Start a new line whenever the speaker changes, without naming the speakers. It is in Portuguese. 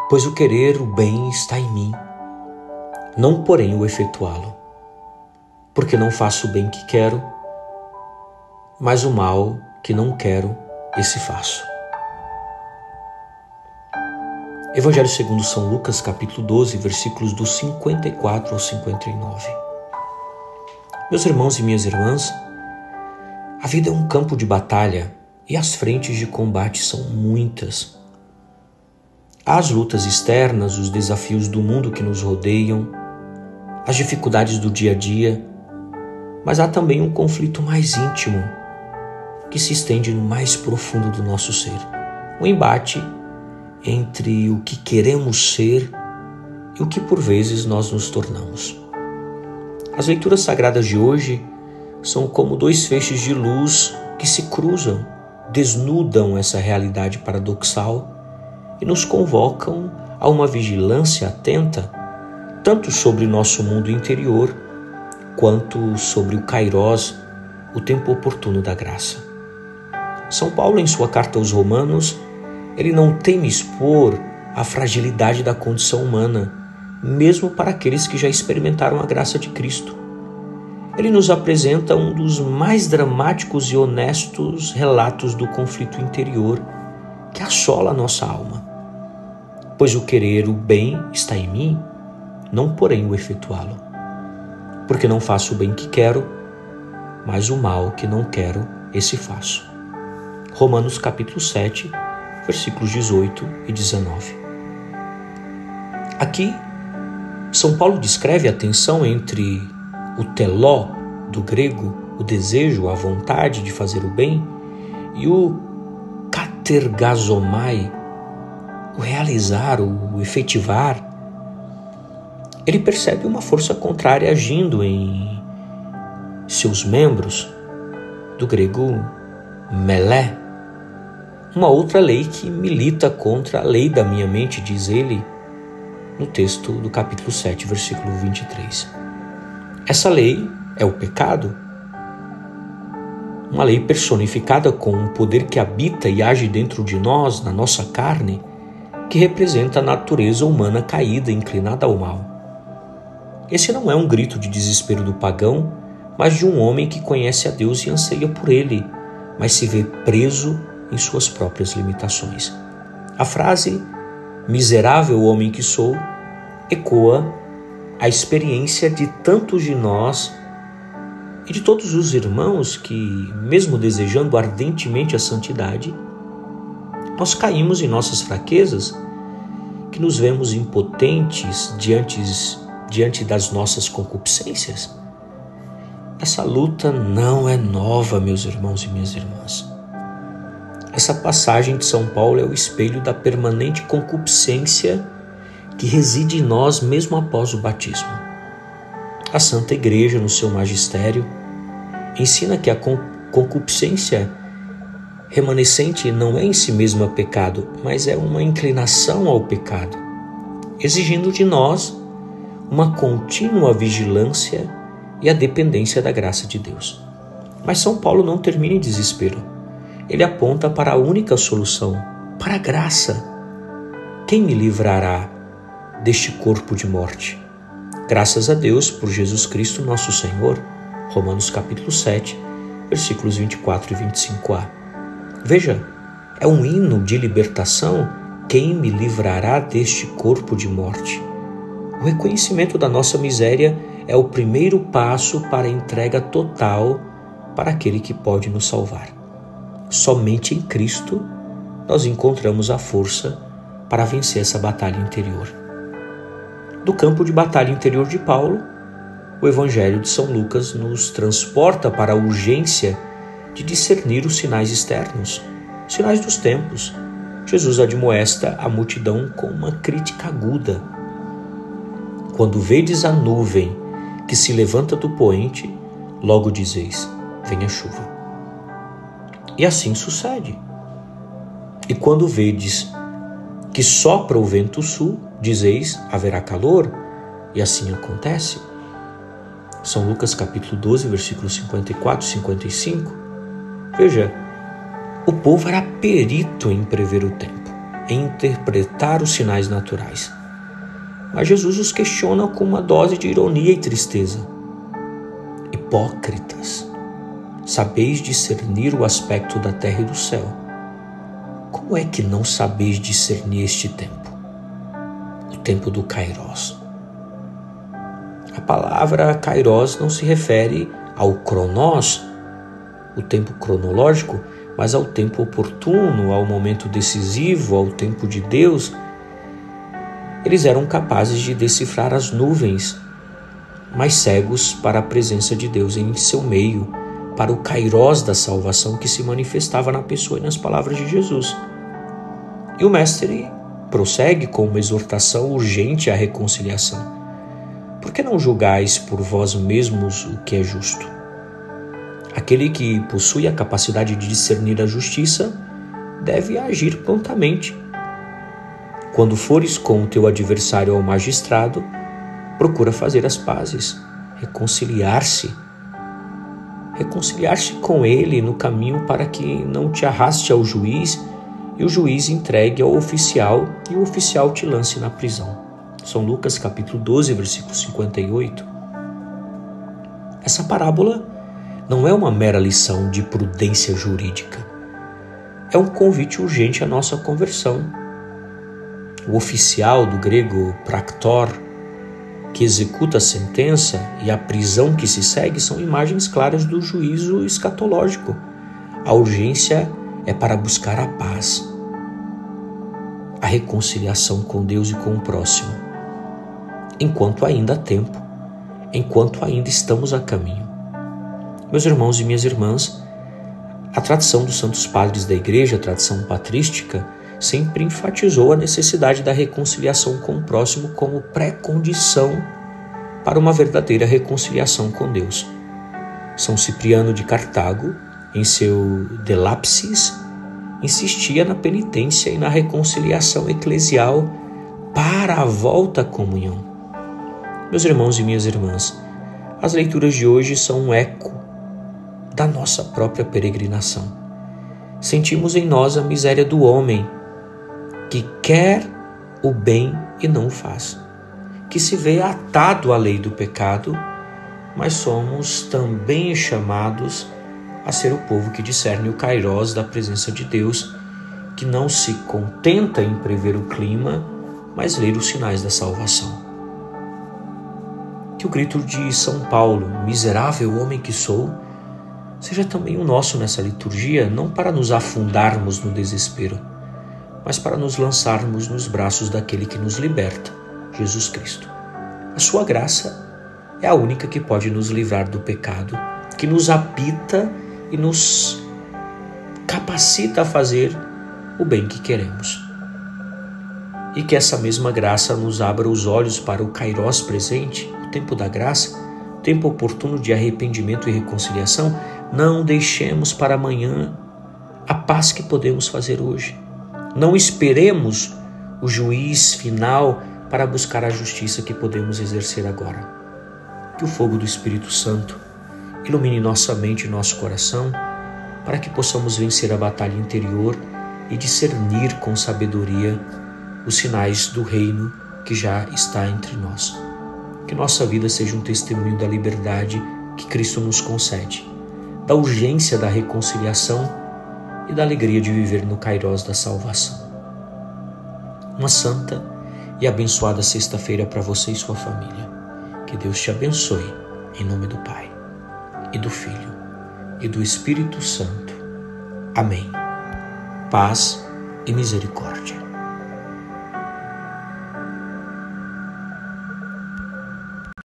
Pois o querer o bem está em mim, não porém o efetuá-lo. Porque não faço o bem que quero, mas o mal que não quero, esse faço. Evangelho segundo São Lucas, capítulo 12, versículos do 54 ao 59. Meus irmãos e minhas irmãs, a vida é um campo de batalha e as frentes de combate são muitas. Há as lutas externas, os desafios do mundo que nos rodeiam, as dificuldades do dia a dia, mas há também um conflito mais íntimo que se estende no mais profundo do nosso ser. Um embate entre o que queremos ser e o que por vezes nós nos tornamos. As leituras sagradas de hoje são como dois feixes de luz que se cruzam, desnudam essa realidade paradoxal e nos convocam a uma vigilância atenta, tanto sobre nosso mundo interior, quanto sobre o kairós, o tempo oportuno da graça. São Paulo, em sua carta aos Romanos, ele não teme expor a fragilidade da condição humana, mesmo para aqueles que já experimentaram a graça de Cristo. Ele nos apresenta um dos mais dramáticos e honestos relatos do conflito interior que assola a nossa alma. Pois o querer o bem está em mim, não porém o efetuá-lo. Porque não faço o bem que quero, mas o mal que não quero, esse faço. Romanos capítulo 7, versículos 18 e 19. Aqui, São Paulo descreve a tensão entre o teló, do grego, o desejo, a vontade de fazer o bem, e o katergazomai, o realizar, o efetivar. Ele percebe uma força contrária agindo em seus membros, do grego melé, uma outra lei que milita contra a lei da minha mente, diz ele no texto do capítulo 7, versículo 23. Essa lei é o pecado, uma lei personificada com um poder que habita e age dentro de nós, na nossa carne, que representa a natureza humana caída, inclinada ao mal. Esse não é um grito de desespero do pagão, mas de um homem que conhece a Deus e anseia por ele, mas se vê preso em suas próprias limitações. A frase "miserável homem que sou" ecoa a experiência de tantos de nós e de todos os irmãos que, mesmo desejando ardentemente a santidade, nós caímos em nossas fraquezas, que nos vemos impotentes diante das nossas concupiscências. Essa luta não é nova, meus irmãos e minhas irmãs. Essa passagem de São Paulo é o espelho da permanente concupiscência que reside em nós mesmo após o batismo. A Santa Igreja, no seu magistério, ensina que a concupiscência remanescente não é em si mesma pecado, mas é uma inclinação ao pecado, exigindo de nós uma contínua vigilância e a dependência da graça de Deus. Mas São Paulo não termina em desespero. Ele aponta para a única solução, para a graça. Quem me livrará deste corpo de morte? Graças a Deus por Jesus Cristo nosso Senhor. Romanos capítulo 7, versículos 24 e 25a. Veja, é um hino de libertação. Quem me livrará deste corpo de morte? O reconhecimento da nossa miséria é o primeiro passo para a entrega total para aquele que pode nos salvar. Somente em Cristo nós encontramos a força para vencer essa batalha interior. Do campo de batalha interior de Paulo, o Evangelho de São Lucas nos transporta para a urgência de discernir os sinais externos, sinais dos tempos. Jesus admoesta a multidão com uma crítica aguda. Quando vedes a nuvem que se levanta do poente, logo dizeis, venha chuva. E assim sucede. E quando vedes que sopra o vento sul, dizeis, haverá calor, e assim acontece. São Lucas capítulo 12, versículos 54 e 55. Veja, o povo era perito em prever o tempo. em interpretar os sinais naturais. Mas Jesus os questiona com uma dose de ironia e tristeza. Hipócritas, sabeis discernir o aspecto da terra e do céu. Como é que não sabeis discernir este tempo? O tempo do Kairos. A palavra Kairos não se refere ao Cronos, o tempo cronológico, mas ao tempo oportuno, ao momento decisivo, ao tempo de Deus. Eles eram capazes de decifrar as nuvens, mas cegos para a presença de Deus em seu meio, para o Kairos da salvação que se manifestava na pessoa e nas palavras de Jesus. E o mestre prossegue com uma exortação urgente à reconciliação. Por que não julgais por vós mesmos o que é justo? Aquele que possui a capacidade de discernir a justiça deve agir prontamente. Quando fores com o teu adversário ao magistrado, procura fazer as pazes, reconciliar-se com ele no caminho para que não te arraste ao juiz e o juiz entregue ao oficial e o oficial te lance na prisão. São Lucas capítulo 12, versículo 58. Essa parábola não é uma mera lição de prudência jurídica. É um convite urgente à nossa conversão. O oficial, do grego praktor, que executa a sentença, e a prisão que se segue são imagens claras do juízo escatológico. A urgência é para buscar a paz, a reconciliação com Deus e com o próximo, enquanto ainda há tempo, enquanto ainda estamos a caminho. Meus irmãos e minhas irmãs, a tradição dos santos padres da Igreja, a tradição patrística, sempre enfatizou a necessidade da reconciliação com o próximo como pré-condição para uma verdadeira reconciliação com Deus. São Cipriano de Cartago, em seu De Lapsis, insistia na penitência e na reconciliação eclesial para a volta à comunhão. Meus irmãos e minhas irmãs, as leituras de hoje são um eco da nossa própria peregrinação. Sentimos em nós a miséria do homem que quer o bem e não o faz, que se vê atado à lei do pecado, mas somos também chamados a ser o povo que discerne o Kairos da presença de Deus, que não se contenta em prever o clima, mas ler os sinais da salvação. Que o grito de São Paulo, miserável homem que sou, seja também o nosso nessa liturgia, não para nos afundarmos no desespero, mas para nos lançarmos nos braços daquele que nos liberta, Jesus Cristo. A sua graça é a única que pode nos livrar do pecado, que nos habita e nos capacita a fazer o bem que queremos. E que essa mesma graça nos abra os olhos para o Kairos presente, o tempo da graça, o tempo oportuno de arrependimento e reconciliação. Não deixemos para amanhã a paz que podemos fazer hoje. Não esperemos o juiz final para buscar a justiça que podemos exercer agora. Que o fogo do Espírito Santo ilumine nossa mente e nosso coração para que possamos vencer a batalha interior e discernir com sabedoria os sinais do reino que já está entre nós. Que nossa vida seja um testemunho da liberdade que Cristo nos concede, da urgência da reconciliação e da alegria de viver no Kairos da salvação. Uma santa e abençoada sexta-feira para você e sua família. Que Deus te abençoe, em nome do Pai, e do Filho, e do Espírito Santo. Amém. Paz e misericórdia.